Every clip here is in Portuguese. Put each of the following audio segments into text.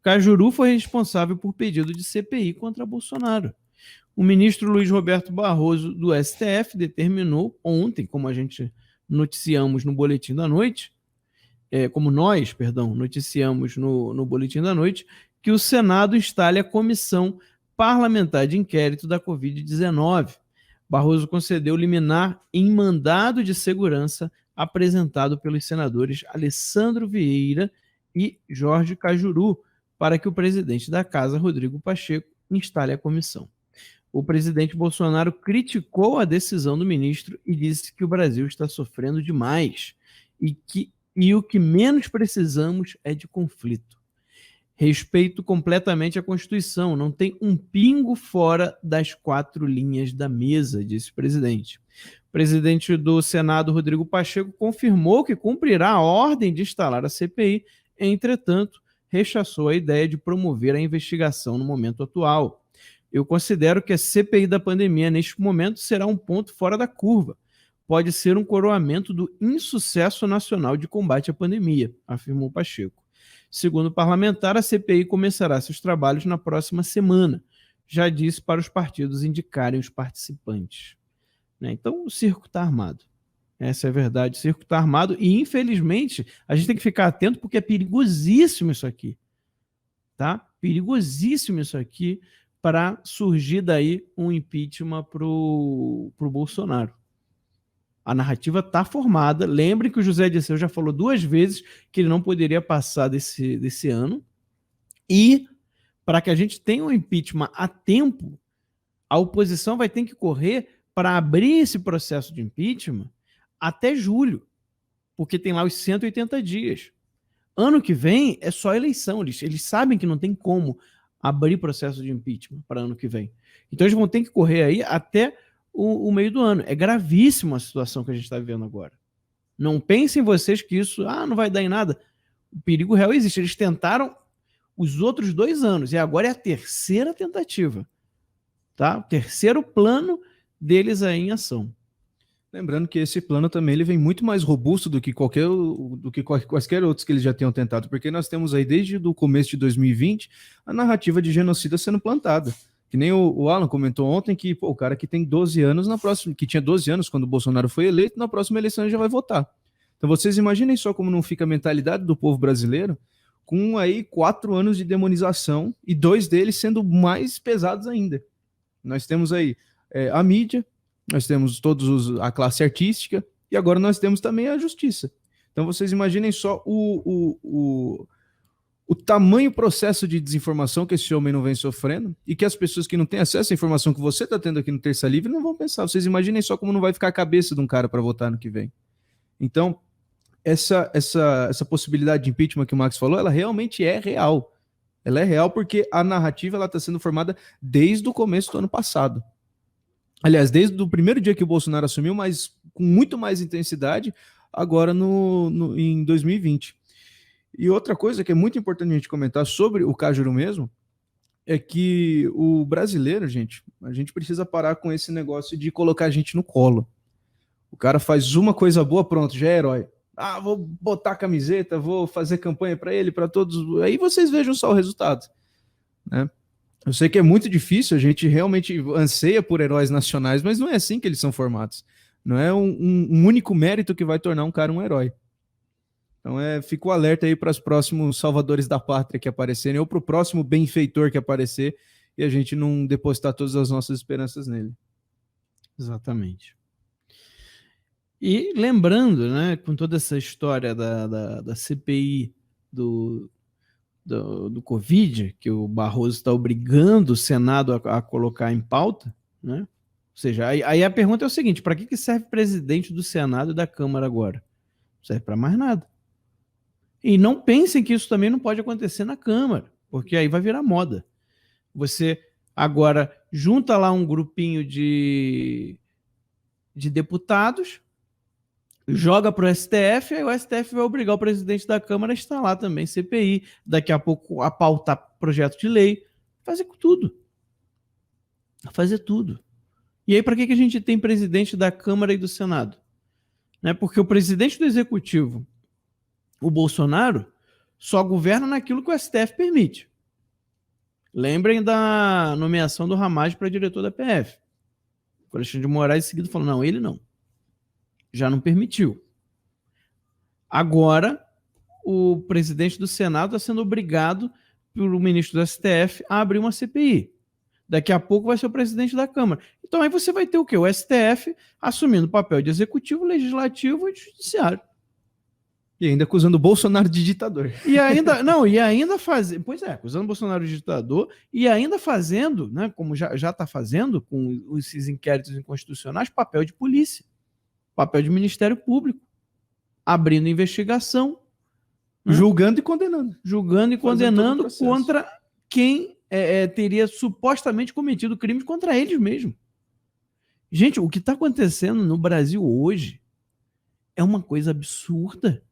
Cajuru foi responsável por pedido de CPI contra Bolsonaro. O ministro Luiz Roberto Barroso, do STF, determinou ontem, como a gente noticiamos no Boletim da Noite, noticiamos no Boletim da Noite, que o Senado instale a Comissão Parlamentar de Inquérito da Covid-19. Barroso concedeu liminar em mandado de segurança apresentado pelos senadores Alessandro Vieira e Jorge Cajuru, para que o presidente da Casa, Rodrigo Pacheco, instale a comissão. O presidente Bolsonaro criticou a decisão do ministro e disse que o Brasil está sofrendo demais e o que menos precisamos é de conflito. Respeito completamente a Constituição, não tem um pingo fora das 4 linhas da mesa, disse o presidente. O presidente do Senado, Rodrigo Pacheco, confirmou que cumprirá a ordem de instalar a CPI, entretanto, rechaçou a ideia de promover a investigação no momento atual. Eu considero que a CPI da pandemia, neste momento, será um ponto fora da curva. Pode ser um coroamento do insucesso nacional de combate à pandemia, afirmou Pacheco. Segundo o parlamentar, a CPI começará seus trabalhos na próxima semana. Já disse para os partidos indicarem os participantes. Então, o circo está armado. Essa é a verdade, o circo está armado e, infelizmente, a gente tem que ficar atento porque é perigosíssimo isso aqui. Tá? Perigosíssimo isso aqui para surgir daí um impeachment para o Bolsonaro. A narrativa está formada. Lembre que o José Dirceu já falou 2 vezes que ele não poderia passar desse ano. E, para que a gente tenha um impeachment a tempo, a oposição vai ter que correr para abrir esse processo de impeachment até julho, porque tem lá os 180 dias. Ano que vem é só eleição. Eles sabem que não tem como abrir processo de impeachment para ano que vem. Então, eles vão ter que correr aí até o meio do ano. É gravíssima a situação que a gente está vivendo agora. Não pensem vocês que isso não vai dar em nada. O perigo real existe. Eles tentaram os outros 2 anos e agora é a 3ª tentativa. Tá? O 3º plano deles aí em ação. Lembrando que esse plano também ele vem muito mais robusto do que quaisquer outros que eles já tenham tentado, porque nós temos aí desde o começo de 2020 a narrativa de genocida sendo plantada. Que nem o Alan comentou ontem que o cara que tem 12 anos que tinha 12 anos quando o Bolsonaro foi eleito, na próxima eleição ele já vai votar. Então vocês imaginem só como não fica a mentalidade do povo brasileiro com aí 4 anos de demonização e 2 deles sendo mais pesados ainda. Nós temos aí a mídia, nós temos a classe artística e agora nós temos também a justiça. Então vocês imaginem só o tamanho processo de desinformação que esse homem não vem sofrendo e que as pessoas que não têm acesso à informação que você está tendo aqui no Terça Livre não vão pensar. Vocês imaginem só como não vai ficar a cabeça de um cara para votar no que vem. Então, essa possibilidade de impeachment que o Max falou, ela realmente é real. Ela é real porque a narrativa está sendo formada desde o começo do ano passado. Aliás, desde o primeiro dia que o Bolsonaro assumiu, mas com muito mais intensidade agora em 2020. E outra coisa que é muito importante a gente comentar sobre o Cajuru mesmo, é que o brasileiro, a gente precisa parar com esse negócio de colocar a gente no colo. O cara faz uma coisa boa, pronto, já é herói. Vou botar a camiseta, vou fazer campanha para ele, para todos. Aí vocês vejam só o resultado. Né? Eu sei que é muito difícil, a gente realmente anseia por heróis nacionais, mas não é assim que eles são formados. Não é um único mérito que vai tornar um cara um herói. Então fica o alerta aí para os próximos salvadores da pátria que aparecerem, ou para o próximo benfeitor que aparecer, e a gente não depositar todas as nossas esperanças nele. Exatamente. E lembrando, né, com toda essa história da CPI do Covid, que o Barroso está obrigando o Senado a colocar em pauta, né? Ou seja, aí a pergunta é o seguinte: para que serve presidente do Senado e da Câmara agora? Não serve para mais nada. E não pensem que isso também não pode acontecer na Câmara, porque aí vai virar moda. Você agora junta lá um grupinho de deputados, joga para o STF, aí o STF vai obrigar o presidente da Câmara a instalar também CPI, daqui a pouco a pautar projeto de lei, fazer tudo. Fazer tudo. E aí para que a gente tem presidente da Câmara e do Senado? Né? Porque o presidente do Executivo, o Bolsonaro, só governa naquilo que o STF permite. Lembrem da nomeação do Ramage para diretor da PF. O Alexandre de Moraes em seguida falou, não, ele não. Já não permitiu. Agora, o presidente do Senado está sendo obrigado pelo ministro do STF a abrir uma CPI. Daqui a pouco vai ser o presidente da Câmara. Então aí você vai ter o quê? O STF assumindo o papel de executivo, legislativo e judiciário. E ainda acusando o Bolsonaro de ditador. E ainda fazendo. Pois é, acusando o Bolsonaro de ditador e ainda fazendo, né, como já está fazendo com esses inquéritos inconstitucionais, papel de polícia, papel de Ministério Público, abrindo investigação, né? Julgando e condenando. Julgando e condenando contra quem teria supostamente cometido crimes contra eles mesmos. Gente, o que está acontecendo no Brasil hoje é uma coisa absurda.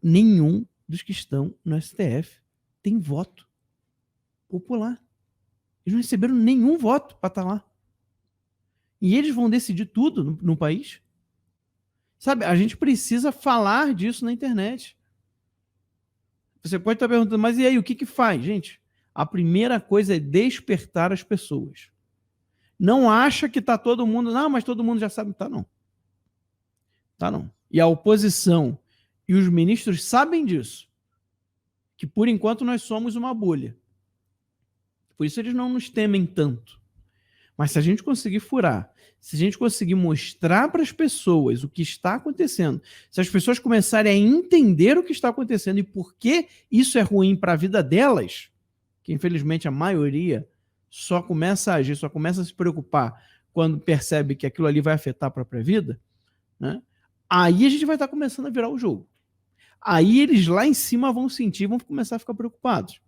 Nenhum dos que estão no STF tem voto popular. Eles não receberam nenhum voto para estar lá. E eles vão decidir tudo no país. Sabe, a gente precisa falar disso na internet. Você pode estar perguntando, mas e aí, o que faz? Gente, a primeira coisa é despertar as pessoas. Não acha que está todo mundo... Não, mas todo mundo já sabe. Tá não. Tá não. E a oposição e os ministros sabem disso. Que, por enquanto, nós somos uma bolha. Por isso eles não nos temem tanto. Mas se a gente conseguir furar, se a gente conseguir mostrar para as pessoas o que está acontecendo, se as pessoas começarem a entender o que está acontecendo e por que isso é ruim para a vida delas, que infelizmente a maioria só começa a agir, só começa a se preocupar quando percebe que aquilo ali vai afetar a própria vida, né? Aí a gente vai estar começando a virar o jogo. Aí eles lá em cima vão sentir, vão começar a ficar preocupados.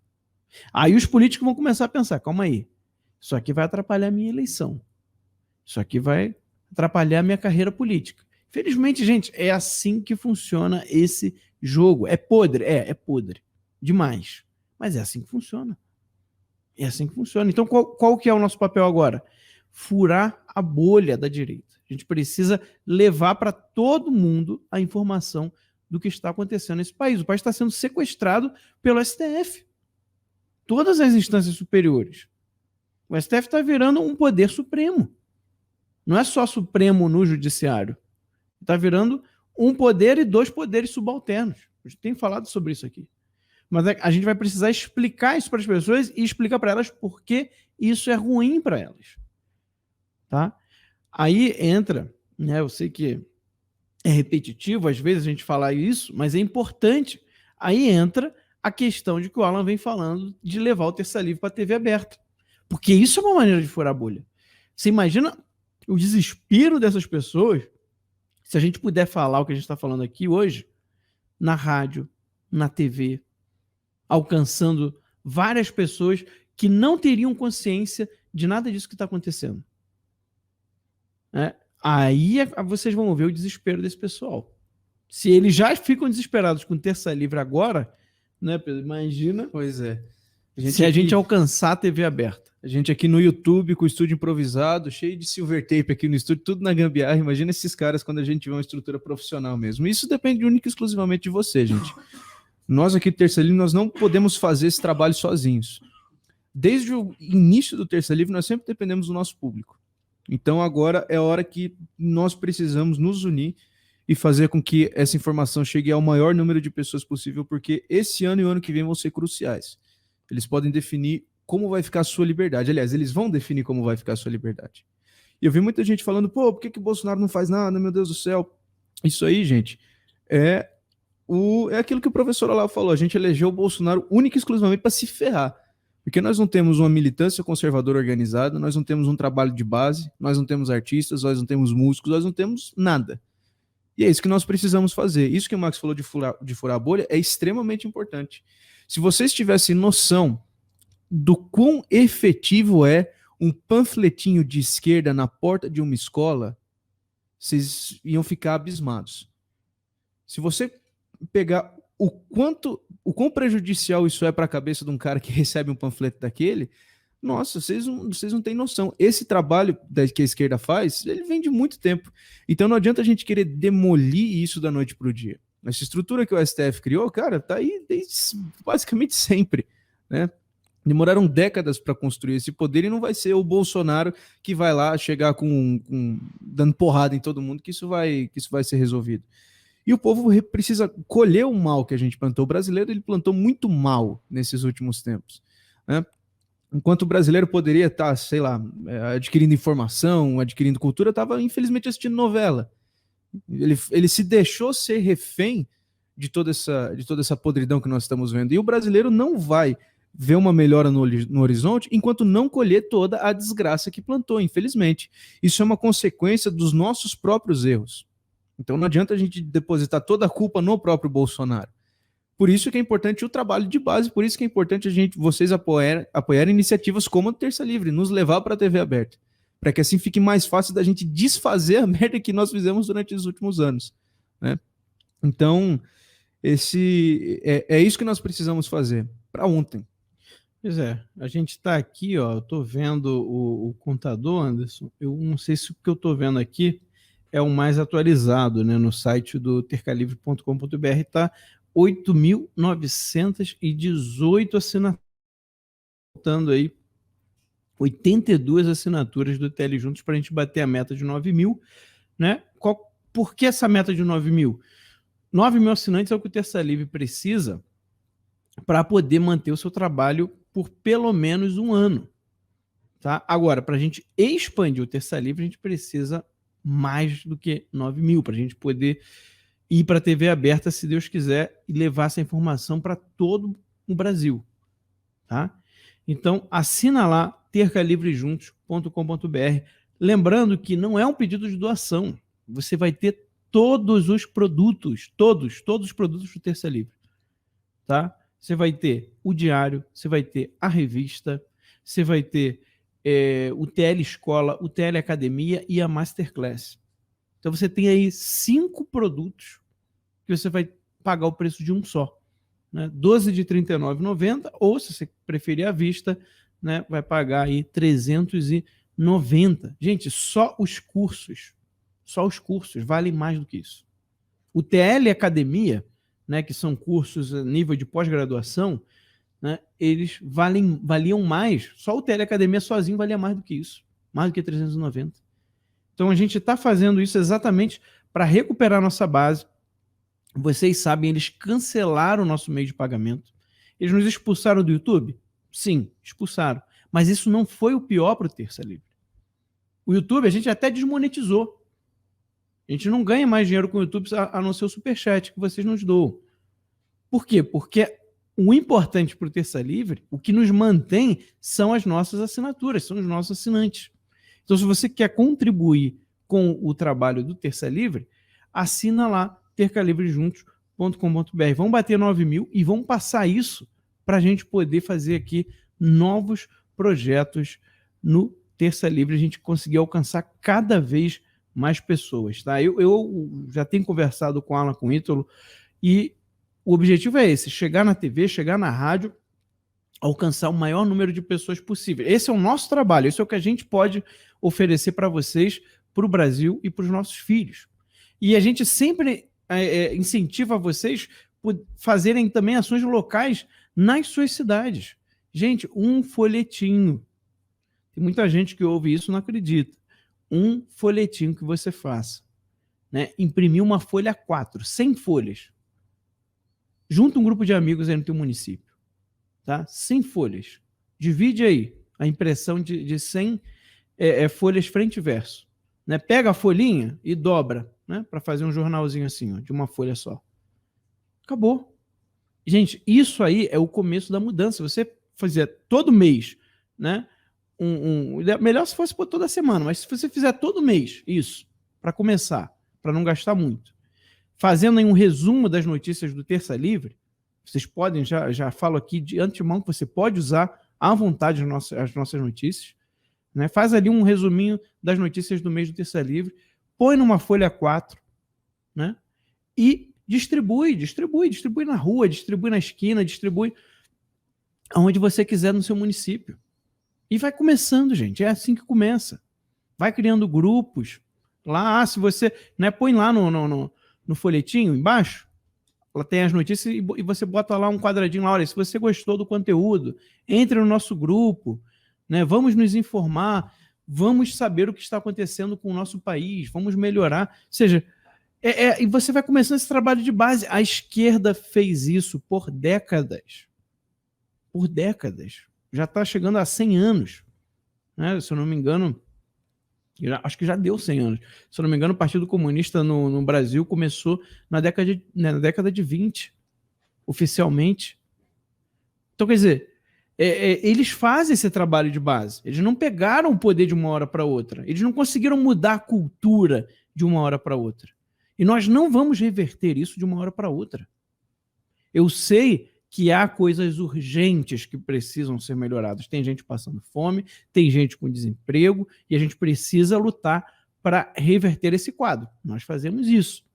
Aí os políticos vão começar a pensar, calma aí, isso aqui vai atrapalhar a minha eleição. Isso aqui vai atrapalhar a minha carreira política. Felizmente, gente, é assim que funciona esse jogo. É podre? É podre. Demais. Mas é assim que funciona. É assim que funciona. Então, qual que é o nosso papel agora? Furar a bolha da direita. A gente precisa levar para todo mundo a informação do que está acontecendo nesse país. O país está sendo sequestrado pelo STF. Todas as instâncias superiores. O STF está virando um poder supremo. Não é só supremo no judiciário. Está virando um poder e dois poderes subalternos. A gente tem falado sobre isso aqui. Mas a gente vai precisar explicar isso para as pessoas e explicar para elas por que isso é ruim para elas. Tá? Aí entra, né, eu sei que é repetitivo às vezes a gente falar isso, mas é importante. Aí entra a questão de que o Alan vem falando de levar o Terça Livre para a TV aberta. Porque isso é uma maneira de furar a bolha. Você imagina o desespero dessas pessoas se a gente puder falar o que a gente está falando aqui hoje na rádio, na TV, alcançando várias pessoas que não teriam consciência de nada disso que está acontecendo. Aí vocês vão ver o desespero desse pessoal. Se eles já ficam desesperados com Terça Livre agora, né, Pedro? Imagina. Pois é. Se a gente alcançar a TV aberta. A gente aqui no YouTube com o estúdio improvisado, cheio de silver tape aqui no estúdio, tudo na gambiarra. Imagina esses caras quando a gente tiver uma estrutura profissional mesmo. Isso depende única e exclusivamente de você, gente. Nós aqui do Terça Livre, nós não podemos fazer esse trabalho sozinhos. Desde o início do Terça Livre, nós sempre dependemos do nosso público. Então agora é a hora que nós precisamos nos unir e fazer com que essa informação chegue ao maior número de pessoas possível, porque esse ano e o ano que vem vão ser cruciais. Eles podem definir como vai ficar a sua liberdade. Aliás, eles vão definir como vai ficar a sua liberdade. E eu vi muita gente falando, pô, por que o Bolsonaro não faz nada? Meu Deus do céu. Isso aí, gente, é aquilo que o professor Olavo falou. A gente elegeu o Bolsonaro única e exclusivamente para se ferrar. Porque nós não temos uma militância conservadora organizada, nós não temos um trabalho de base, nós não temos artistas, nós não temos músicos, nós não temos nada. E é isso que nós precisamos fazer. Isso que o Max falou de furar a bolha é extremamente importante. Se vocês tivessem noção do quão efetivo é um panfletinho de esquerda na porta de uma escola, vocês iam ficar abismados. Se você pegar o quão prejudicial isso é para a cabeça de um cara que recebe um panfleto daquele, nossa, vocês não têm noção. Esse trabalho que a esquerda faz, ele vem de muito tempo. Então não adianta a gente querer demolir isso da noite para o dia. Essa estrutura que o STF criou, cara, tá aí desde basicamente sempre, né? Demoraram décadas para construir esse poder e não vai ser o Bolsonaro que vai lá chegar dando porrada em todo mundo que isso vai ser resolvido. E o povo precisa colher o mal que a gente plantou. O brasileiro ele plantou muito mal nesses últimos tempos, né? Enquanto o brasileiro poderia estar, sei lá, adquirindo informação, adquirindo cultura, estava infelizmente assistindo novela. Ele se deixou ser refém de toda essa podridão que nós estamos vendo. E o brasileiro não vai ver uma melhora no horizonte enquanto não colher toda a desgraça que plantou, infelizmente. Isso é uma consequência dos nossos próprios erros. Então não adianta a gente depositar toda a culpa no próprio Bolsonaro. Por isso que é importante o trabalho de base, por isso que é importante vocês apoiarem iniciativas como a Terça Livre, nos levar para a TV aberta, para que assim fique mais fácil da gente desfazer a merda que nós fizemos durante os últimos anos, né? Então, é isso que nós precisamos fazer para ontem. Pois é, a gente está aqui, ó, eu estou vendo o contador, Anderson, eu não sei se o que eu estou vendo aqui é o mais atualizado, né, no site do tercalivre.com.br, está 8.918 assinaturas, faltando aí 82 assinaturas do TL Juntos para a gente bater a meta de 9.000, né? Por que essa meta de 9.000? 9.000 assinantes é o que o Terça Livre precisa para poder manter o seu trabalho por pelo menos um ano. Tá? Agora, para a gente expandir o Terça Livre, a gente precisa mais do que 9.000, para a gente poder ir para a TV aberta, se Deus quiser, e levar essa informação para todo o Brasil. Tá? Então, assina lá, tercalivrejuntos.com.br. Lembrando que não é um pedido de doação. Você vai ter todos os produtos, todos os produtos do Terça Livre. Tá? Você vai ter o diário, você vai ter a revista, você vai ter o TL Escola, o TL Academia e a Masterclass. Então você tem aí 5 produtos que você vai pagar o preço de um só. Né? 12 de R$ 39,90, ou se você preferir à vista, né, vai pagar aí R$ 390. Gente, só os cursos valem mais do que isso. O TL Academia, né, que são cursos a nível de pós-graduação, né, eles valiam mais. Só o TL Academia sozinho valia mais do que isso, mais do que 390. Então a gente está fazendo isso exatamente para recuperar nossa base. Vocês sabem, eles cancelaram o nosso meio de pagamento. Eles nos expulsaram do YouTube? Sim, expulsaram. Mas isso não foi o pior para o Terça Livre. O YouTube a gente até desmonetizou. A gente não ganha mais dinheiro com o YouTube a não ser o superchat que vocês nos doam. Por quê? Porque o importante para o Terça Livre, o que nos mantém, são as nossas assinaturas, são os nossos assinantes. Então, se você quer contribuir com o trabalho do Terça Livre, assina lá, tercalivrejuntos.com.br. Vamos bater 9.000 e vamos passar isso para a gente poder fazer aqui novos projetos no Terça Livre, a gente conseguir alcançar cada vez mais pessoas. Tá? Eu já tenho conversado com Alan, com o Ítalo, e o objetivo é esse, chegar na TV, chegar na rádio, alcançar o maior número de pessoas possível. Esse é o nosso trabalho, esse é o que a gente pode oferecer para vocês, para o Brasil e para os nossos filhos. E a gente sempre incentiva vocês a fazerem também ações locais nas suas cidades. Gente, um folhetinho. Tem muita gente que ouve isso e não acredita. Um folhetinho que você faça. Né? Imprimir uma folha 4, 100 folhas. Junta um grupo de amigos aí no teu município. Tá? 100 folhas. Divide aí a impressão de 100 folhas frente e verso. Né? Pega a folhinha e dobra, né? Para fazer um jornalzinho assim, ó, de uma folha só. Acabou. Gente, isso aí é o começo da mudança. Você fazer todo mês, né? Melhor se fosse por toda semana, mas se você fizer todo mês isso, para começar, para não gastar muito, fazendo aí um resumo das notícias do Terça Livre, vocês podem, já falo aqui de antemão que você pode usar à vontade as nossas notícias, né? Faz ali um resuminho das notícias do mês do Terça Livre, põe numa folha 4, né? E distribui na rua, distribui na esquina, distribui aonde você quiser no seu município. E vai começando, gente, é assim que começa. Vai criando grupos lá, se você, né, põe lá no folhetinho embaixo Ela tem as notícias e você bota lá um quadradinho lá, olha, se você gostou do conteúdo, entre no nosso grupo, né? Vamos nos informar, vamos saber o que está acontecendo com o nosso país, vamos melhorar. Ou seja, e você vai começando esse trabalho de base. A esquerda fez isso por décadas. Por décadas. Já está chegando a 100 anos. Né? Se eu não me engano, acho que já deu 100 anos. Se eu não me engano, o Partido Comunista no Brasil começou na década de 20, oficialmente. Então, quer dizer, eles fazem esse trabalho de base. Eles não pegaram o poder de uma hora para outra. Eles não conseguiram mudar a cultura de uma hora para outra. E nós não vamos reverter isso de uma hora para outra. Eu sei que há coisas urgentes que precisam ser melhoradas. Tem gente passando fome, tem gente com desemprego, e a gente precisa lutar para reverter esse quadro. Nós fazemos isso.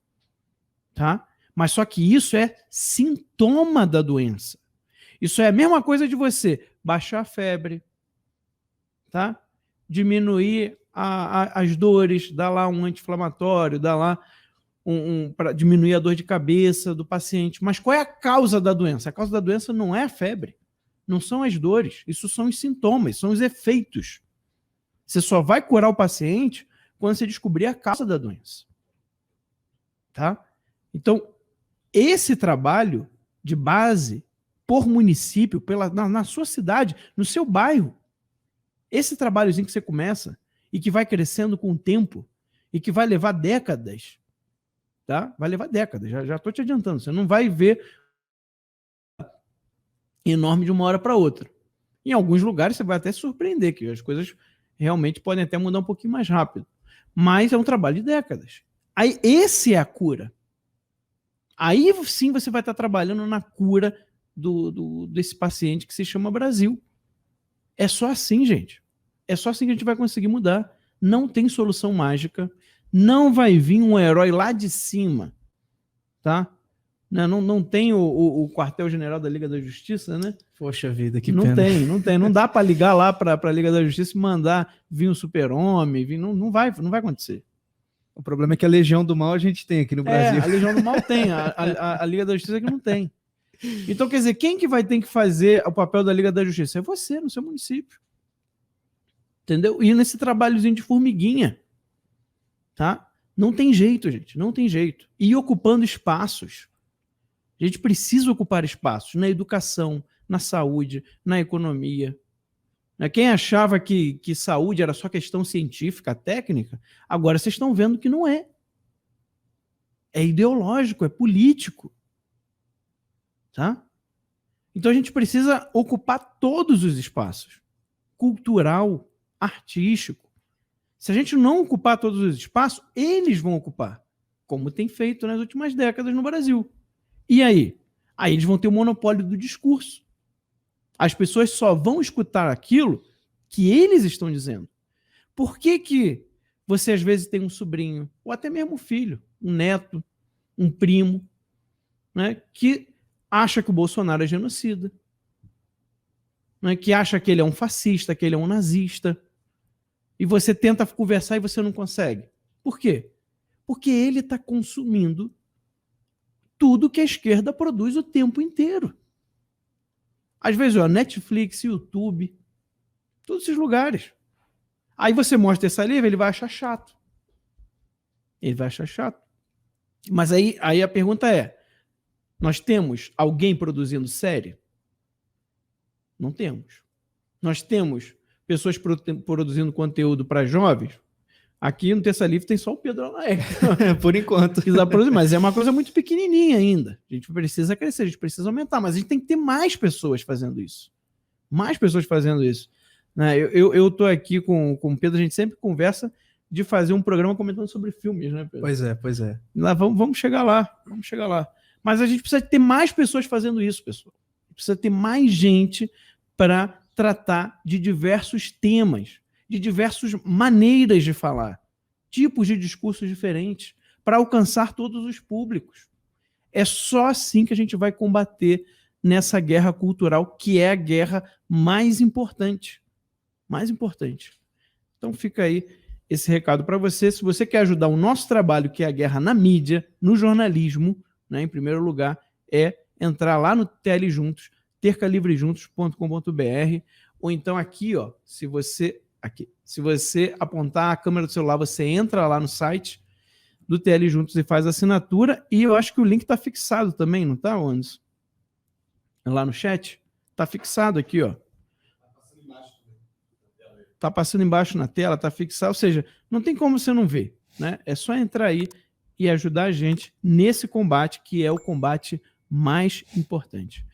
Tá? Mas só que isso é sintoma da doença. Isso é a mesma coisa de você baixar a febre, tá? Diminuir as dores, dar lá um anti-inflamatório, dar lá para diminuir a dor de cabeça do paciente. Mas qual é a causa da doença? A causa da doença não é a febre, não são as dores, isso são os sintomas, são os efeitos. Você só vai curar o paciente quando você descobrir a causa da doença. Tá? Então, esse trabalho de base por município, na sua cidade, no seu bairro, esse trabalhozinho que você começa e que vai crescendo com o tempo e que vai levar décadas, tá? Vai levar décadas, já estou te adiantando. Você não vai ver enorme de uma hora para outra. Em alguns lugares você vai até se surpreender, que as coisas realmente podem até mudar um pouquinho mais rápido. Mas é um trabalho de décadas. Aí esse é a cura. Aí sim você vai estar trabalhando na cura desse paciente que se chama Brasil. É só assim, gente. É só assim que a gente vai conseguir mudar. Não tem solução mágica. Não vai vir um herói lá de cima, tá? Não tem o quartel-general da Liga da Justiça, né? Poxa vida, que não pena. Não tem. Não dá para ligar lá para a Liga da Justiça e mandar vir um super-homem. Não vai acontecer. O problema é que a Legião do Mal a gente tem aqui no Brasil. A Legião do Mal tem. A Liga da Justiça que não tem. Então, quer dizer, quem que vai ter que fazer o papel da Liga da Justiça? É você, no seu município. Entendeu? E nesse trabalhozinho de formiguinha. Tá? Não tem jeito, gente. Não tem jeito. E ocupando espaços. A gente precisa ocupar espaços na educação, na saúde, na economia. Quem achava que saúde era só questão científica, técnica, agora vocês estão vendo que não é. É ideológico, é político. Tá? Então a gente precisa ocupar todos os espaços. Cultural, artístico. Se a gente não ocupar todos os espaços, eles vão ocupar, como tem feito nas últimas décadas no Brasil. E aí? Aí eles vão ter o monopólio do discurso. As pessoas só vão escutar aquilo que eles estão dizendo. Por que você às vezes tem um sobrinho, ou até mesmo um filho, um neto, um primo, né, que acha que o Bolsonaro é genocida, né, que acha que ele é um fascista, que ele é um nazista, e você tenta conversar e você não consegue? Por quê? Porque ele está consumindo tudo que a esquerda produz o tempo inteiro. Às vezes, Netflix, YouTube, todos esses lugares. Aí você mostra essa livro, ele vai achar chato. Ele vai achar chato. Mas aí a pergunta é, nós temos alguém produzindo série? Não temos. Nós temos pessoas produzindo conteúdo para jovens? Aqui no Terça Livre tem só o Pedro Alaek. Por enquanto. Mas é uma coisa muito pequenininha ainda. A gente precisa crescer, a gente precisa aumentar. Mas a gente tem que ter mais pessoas fazendo isso. Mais pessoas fazendo isso. Eu estou aqui com o Pedro, a gente sempre conversa de fazer um programa comentando sobre filmes, né, Pedro? Pois é. Lá, vamos chegar lá. Mas a gente precisa ter mais pessoas fazendo isso, pessoal. Precisa ter mais gente para tratar de diversos temas, de diversas maneiras de falar, tipos de discursos diferentes, para alcançar todos os públicos. É só assim que a gente vai combater nessa guerra cultural, que é a guerra mais importante. Mais importante. Então fica aí esse recado para você. Se você quer ajudar o nosso trabalho, que é a guerra na mídia, no jornalismo, né, em primeiro lugar, é entrar lá no TL Juntos, tercalivrejuntos.com.br, ou então aqui, ó, se você apontar a câmera do celular, você entra lá no site do TL Juntos e faz a assinatura, e eu acho que o link está fixado também, não está, Anderson? Lá no chat? Está fixado aqui, ó. Está passando embaixo na tela, está fixado, ou seja, não tem como você não ver, né? É só entrar aí e ajudar a gente nesse combate, que é o combate mais importante.